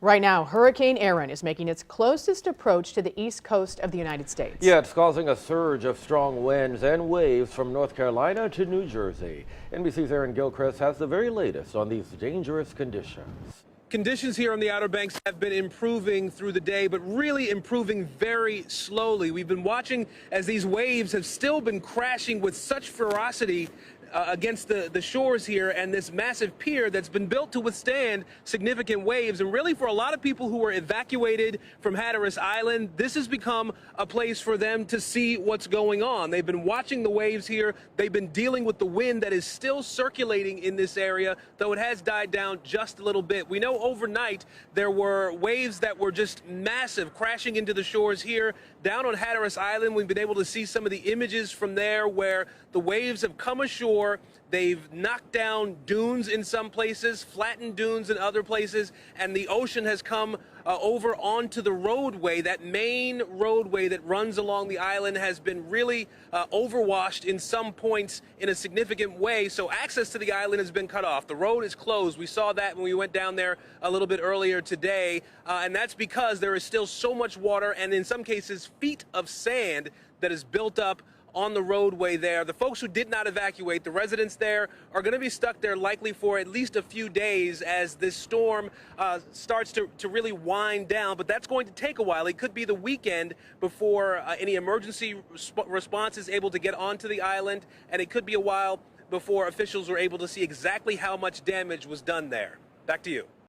Right now, Hurricane Erin is making its closest approach to the east coast of the United States. Yeah, it's causing a surge of strong winds and waves from North Carolina to New Jersey. NBC's Aaron Gilchrist has the very latest on these dangerous conditions. Conditions here on the Outer Banks have been improving through the day, but really improving very slowly. We've been watching as these waves have still been crashing with such ferocity against the shores here, and this massive pier that's been built to withstand significant waves. And really, for a lot of people who were evacuated from Hatteras Island, this has become a place for them to see what's going on. They've been watching the waves here. They've been dealing with the wind that is still circulating in this area, though it has died down just a little bit. We know overnight there were waves that were just massive, crashing into the shores here. Down on Hatteras Island, we've been able to see some of the images from there where the waves have come ashore. They've knocked down dunes in some places, flattened dunes in other places, and the ocean has come over onto the roadway. That main roadway that runs along the island has been really overwashed in some points in a significant way, so access to the island has been cut off. The road is closed. We saw that when we went down there a little bit earlier today, and that's because there is still so much water and in some cases feet of sand that is built up on the roadway there. The folks who did not evacuate, the residents there, are going to be stuck there likely for at least a few days as this storm starts to really wind down. But that's going to take a while. It could be the weekend before any emergency response is able to get onto the island, and it could be a while before officials are able to see exactly how much damage was done there. Back to you.